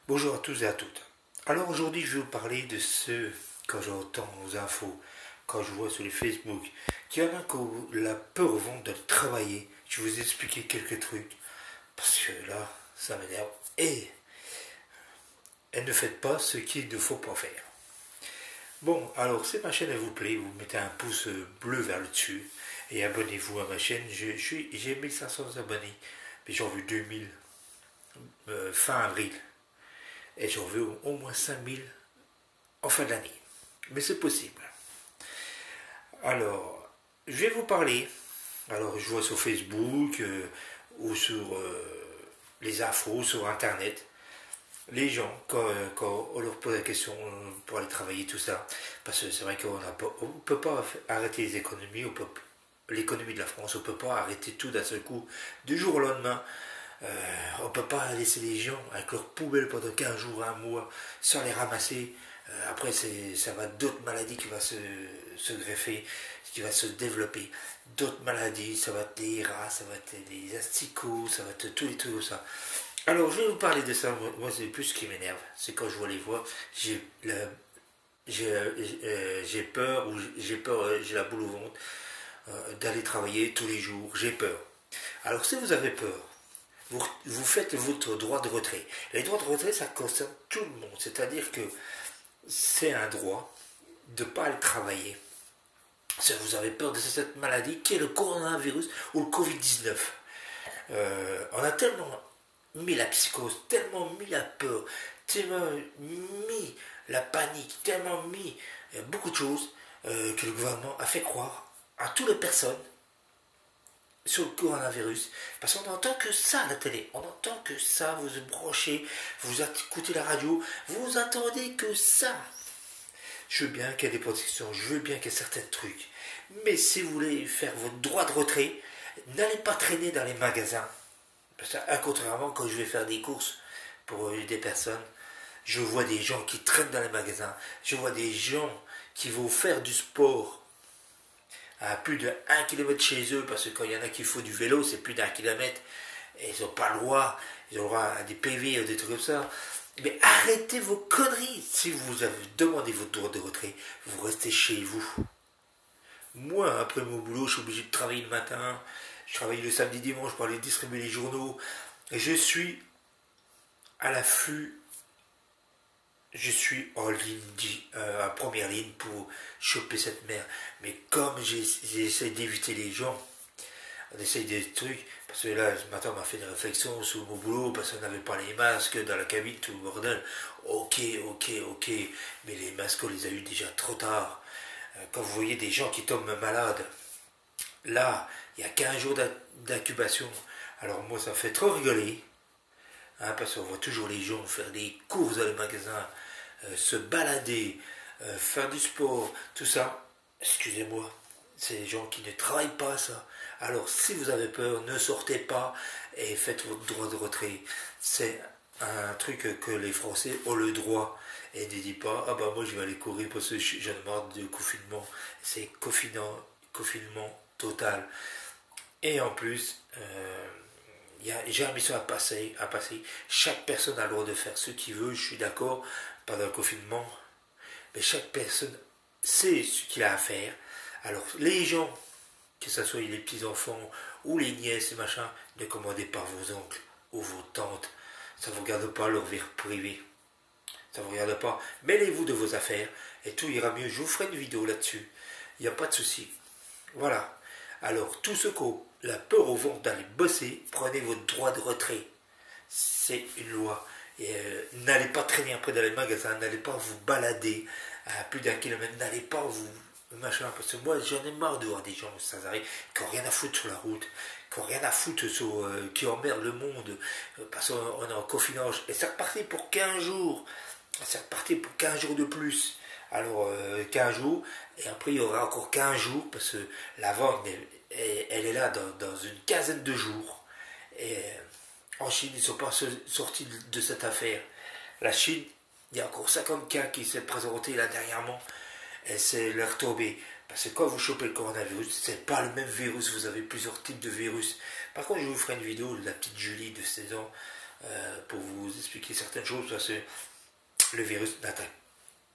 Bonjour à tous et à toutes. Alors aujourd'hui je vais vous parler de ceux, quand j'entends aux infos, quand je vois sur les Facebook, qu'il y en a qui ont la peur au ventre de travailler. Je vais vous expliquer quelques trucs, parce que là, ça m'énerve. Et ne faites pas ce qu'il ne faut pas faire. Bon, alors si ma chaîne elle vous plaît, vous mettez un pouce bleu vers le dessus et abonnez-vous à ma chaîne. J'ai 1500 abonnés, mais j'en veux 2000 fin avril. Et j'en veux au moins 5000 en fin d'année. Mais c'est possible. Alors, je vais vous parler. Alors, je vois sur Facebook ou sur les infos, sur Internet, les gens, quand on leur pose la question pour aller travailler, tout ça, parce que c'est vrai qu'on ne peut pas arrêter les économies, l'économie de la France, on ne peut pas arrêter tout d'un seul coup, du jour au lendemain. On ne peut pas laisser les gens avec leurs poubelles pendant 15 jours, un mois, sans les ramasser. Après, ça va d'autres maladies qui vont se greffer, qui va se développer. D'autres maladies, ça va être des rats, ça va être des asticots, ça va être tous les trucs comme ça. Alors, je vais vous parler de ça. Moi, c'est plus ce qui m'énerve. C'est quand je vois les voix, j'ai peur, ou j'ai la boule au ventre d'aller travailler tous les jours. J'ai peur. Alors, si vous avez peur, vous faites votre droit de retrait. Les droits de retrait, ça concerne tout le monde. C'est-à-dire que c'est un droit de ne pas aller travailler. Si vous avez peur de cette maladie qui est le coronavirus ou le Covid-19. On a tellement mis la psychose, tellement mis la peur, tellement mis la panique, tellement mis beaucoup de choses que le gouvernement a fait croire à toutes les personnes sur le coronavirus, parce qu'on n'entend que ça à la télé, on entend que ça, vous vous branchez, vous écoutez la radio, vous attendez que ça. Je veux bien qu'il y ait des protections, je veux bien qu'il y ait certains trucs, mais si vous voulez faire votre droit de retrait, n'allez pas traîner dans les magasins. Parce que, contrairement, quand je vais faire des courses pour des personnes, je vois des gens qui traînent dans les magasins, je vois des gens qui vont faire du sport à plus de 1 km chez eux, parce que quand il y en a qui font du vélo, c'est plus d'1 kilomètre, et ils n'ont pas le droit, ils ont le droit à des PV ou des trucs comme ça. Mais arrêtez vos conneries. Si vous avez demandé votre droit de retrait, vous restez chez vous. Moi, après mon boulot, je suis obligé de travailler le matin, je travaille le samedi, dimanche pour aller distribuer les journaux, et je suis à l'affût. Je suis en ligne, en première ligne pour choper cette merde. Mais comme j'essaie d'éviter les gens, on essaye des trucs, parce que là, ce matin, on m'a fait des réflexions sur mon boulot, parce qu'on n'avait pas les masques dans la cabine, tout le bordel. Ok, mais les masques, on les a eu déjà trop tard. Quand vous voyez des gens qui tombent malades, là, il y a 15 jours d'incubation. Alors moi, ça me fait trop rigoler. Hein, parce qu'on voit toujours les gens faire des courses dans les magasins, se balader, faire du sport, tout ça. Excusez-moi, c'est des gens qui ne travaillent pas ça. Alors si vous avez peur, ne sortez pas et faites votre droit de retrait. C'est un truc que les Français ont le droit. Et ne dites pas, ah bah moi je vais aller courir parce que j'en ai marre de confinement. C'est confinement total. Et en plus, j'ai une mission à passer. Chaque personne a le droit de faire ce qu'il veut, je suis d'accord, pendant le confinement. Mais chaque personne sait ce qu'il a à faire. Alors, les gens, que ce soit les petits-enfants ou les nièces et machin, ne commandez pas vos oncles ou vos tantes. Ça ne vous regarde pas leur vie privée. Ça ne vous regarde pas. Mêlez-vous de vos affaires et tout ira mieux. Je vous ferai une vidéo là-dessus. Il n'y a pas de souci. Voilà. Alors, tous ceux qui ont la peur au ventre d'aller bosser, prenez votre droit de retrait. C'est une loi. Et n'allez pas traîner après dans les magasins, n'allez pas vous balader à plus d'1 kilomètre, n'allez pas vous machin, parce que moi j'en ai marre de voir des gens sans arrêt qui n'ont rien à foutre sur la route, qui n'ont rien à foutre qui emmerdent le monde, parce qu'on est en confinage. Et c'est reparti pour 15 jours. C'est reparti pour 15 jours de plus. Alors 15 jours, et après il y aura encore 15 jours, parce que la vague, elle est là dans une quinzaine de jours. Et en Chine, ils ne sont pas sortis de cette affaire. La Chine, il y a encore 50 cas qui s'est présenté là dernièrement, et c'est leur tombé. Parce que quand vous chopez le coronavirus, c'est pas le même virus, vous avez plusieurs types de virus. Par contre, je vous ferai une vidéo de la petite Julie de 16 ans, pour vous expliquer certaines choses, parce que le virus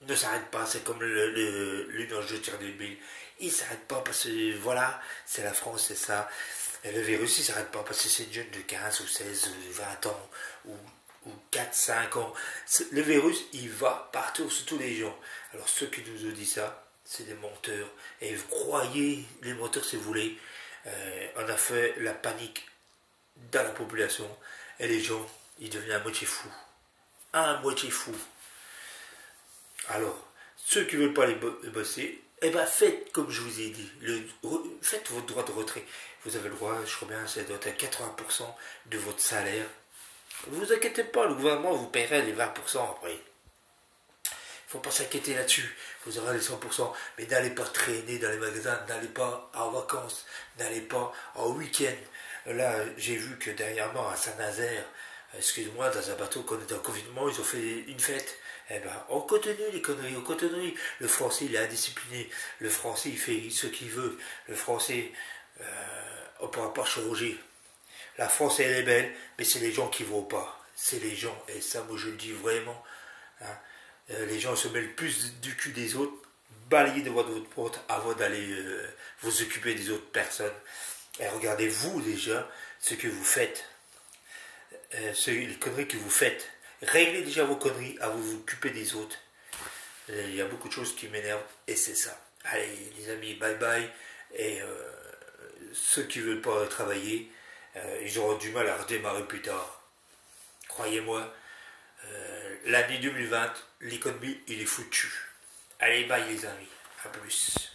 ne s'arrête pas, c'est comme l'usage de Tchernobyl. Il ne s'arrête pas parce que voilà, c'est la France, c'est ça. Et le virus, il ne s'arrête pas parce que c'est une jeune de 15 ou 16 ou 20 ans ou 4, 5 ans. Le virus, il va partout sur tous les gens. Alors ceux qui nous ont dit ça, c'est des menteurs. Et vous croyez les menteurs si vous voulez. On a fait la panique dans la population. Et les gens, ils devenaient à moitié fous. À moitié fous. Alors, ceux qui ne veulent pas aller bosser, eh ben faites comme je vous ai dit. Faites votre droit de retrait. Vous avez le droit, je crois bien, ça doit être à 80% de votre salaire. Ne vous inquiétez pas, le gouvernement vous paierait les 20% après. Il ne faut pas s'inquiéter là-dessus. Vous aurez les 100%. Mais n'allez pas traîner dans les magasins, n'allez pas en vacances, n'allez pas en week-end. Là, j'ai vu que dernièrement à Saint-Nazaire, excuse-moi, dans un bateau qu'on était en confinement, ils ont fait une fête. Eh ben, on continue les conneries, on continue. Le français, il est indiscipliné. Le français, il fait ce qu'il veut. Le français, on ne pourra pas changer. La France, elle est belle, mais c'est les gens qui ne vont pas. C'est les gens, et ça, moi, je le dis vraiment. Hein. Les gens se mêlent plus du cul des autres. Balayez de votre porte avant d'aller vous occuper des autres personnes. Et regardez-vous déjà ce que vous faites. Les conneries que vous faites. Réglez déjà vos conneries avant de vous occuper des autres. Il y a beaucoup de choses qui m'énervent et c'est ça. Allez les amis, bye bye. Et ceux qui ne veulent pas travailler, ils auront du mal à redémarrer plus tard. Croyez-moi, l'année 2020, l'économie, il est foutu. Allez bye les amis, à plus.